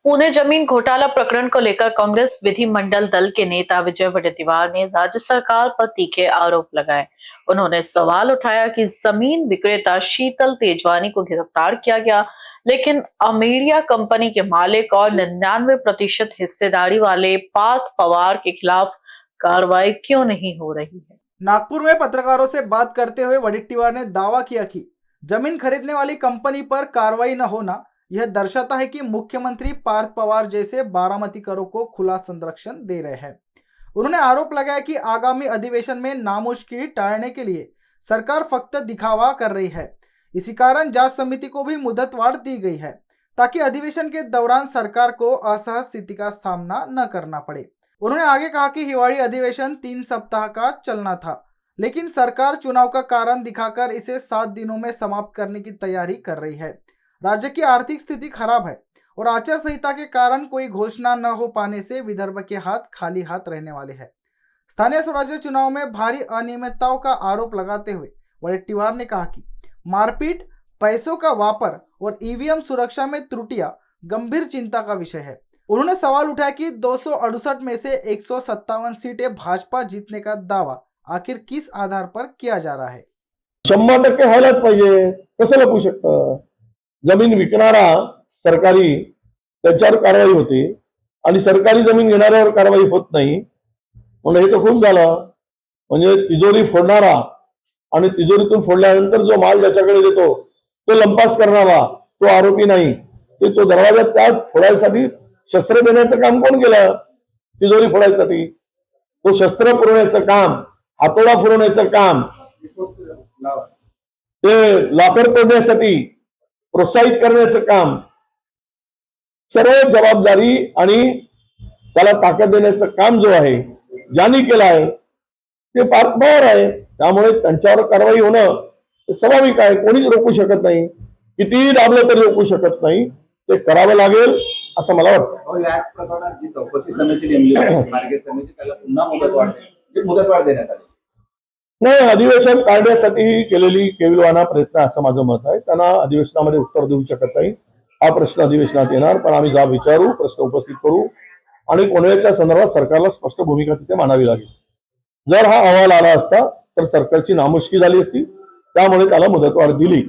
पुणे जमीन घोटाला प्रकरण को लेकर कांग्रेस विधिमंडल दल के नेता विजय वडेट्टीवार ने राज्य सरकार पर तीखे आरोप लगाए। उन्होंने सवाल उठाया कि जमीन विक्रेता शीतल तेजवानी को गिरफ्तार किया गया, लेकिन अमेरिया कंपनी के मालिक और 99% हिस्सेदारी वाले पार्थ पवार के खिलाफ कार्रवाई क्यों नहीं हो रही है। नागपुर में पत्रकारों से बात करते हुए वडेट्टीवार ने दावा किया कि जमीन खरीदने वाली कंपनी पर कार्रवाई न होना यह दर्शाता है कि मुख्यमंत्री पार्थ पवार जैसे बारामतीकरों को खुला संरक्षण दे रहे हैं। उन्होंने आरोप लगाया कि आगामी अधिवेशन में नामुश्किल टालने के लिए सरकार फक्त दिखावा कर रही है। इसी कारण जांच समिति को भी मुदतवार दी गई है ताकि अधिवेशन के दौरान सरकार को असहज स्थिति का सामना न करना पड़े। उन्होंने आगे कहा कि हिवाड़ी अधिवेशन 3 सप्ताह का चलना था, लेकिन सरकार चुनाव का कारण दिखाकर इसे 7 दिनों में समाप्त करने की तैयारी कर रही है। राज्य की आर्थिक स्थिति खराब है और आचार संहिता के कारण कोई घोषणा न हो पाने से विदर्भ के हाथ खाली हाथ रहने वाले हैं। स्थानीय स्वराज्य चुनाव में भारी अनियमितताओं का आरोप लगाते हुए वडेट्टीवार ने कहा कि मारपीट, पैसों का वापर और ईवीएम सुरक्षा में त्रुटियां गंभीर चिंता का विषय है। उन्होंने सवाल उठाया कि 268 में से 157 सीटें भाजपा जीतने का दावा आखिर किस आधार पर किया जा रहा है। 100% व्हायलाच पाहिजे, कसं लपू शकतं? जमीन विकणारा सरकारी त्याच्यावर कारवाई होते आणि सरकारी जमीन घेणाऱ्यावर कारवाई होत नाही, म्हणजे हे तर खूप झालं। म्हणजे तिजोरी फोडणारा आणि तिजोरीतून फोडल्यानंतर जो माल ज्याच्याकडे देतो तो लंपास करणारा तो आरोपी नाही, ते तो दरवाजा त्यात फोडायसाठी शस्त्र देण्याचं काम कोण केलं? तिजोरी फोडायसाठी तो शस्त्र पुरवण्याचं काम, हातोडा पुरवण्याचं काम, ते लॉकर तोडण्यासाठी प्रोत्साहित करण्याचं काम, सर्व जबाबदारी आणि त्याला ताकद देण्याचं काम जो आहे ज्यांनी केलं आहे ते पार्थ पवार आहे। त्यामुळे त्यांच्यावर कारवाई होणं स्वाभाविक आहे, कोणीच रोखू शकत नाही, कितीही दाबलं तरी रोखू शकत नाही, ते करावं लागेल असं मला वाटतं। याच प्रकरणात जी चौकशी समिती नेमली मार्गे समिती त्याला पुन्हा मुदतवाढ देण्यात आली नाही, अधिवेशन काढण्यासाठी केलेली केविलवाना प्रयत्न असं माझं मत आहे। त्यांना अधिवेशनामध्ये उत्तर देऊ शकत नाही, हा प्रश्न अधिवेशनात येणार, पण आम्ही जाब विचारू, प्रश्न उपस्थित करू आणि कोणत्याच्या संदर्भात सरकारला स्पष्ट भूमिका तिथे मांडावी लागेल। जर हा अहवाल आला असता तर सरकारची नामुष्की झाली असती, त्यामुळे त्याला मुदतवाढ दिली।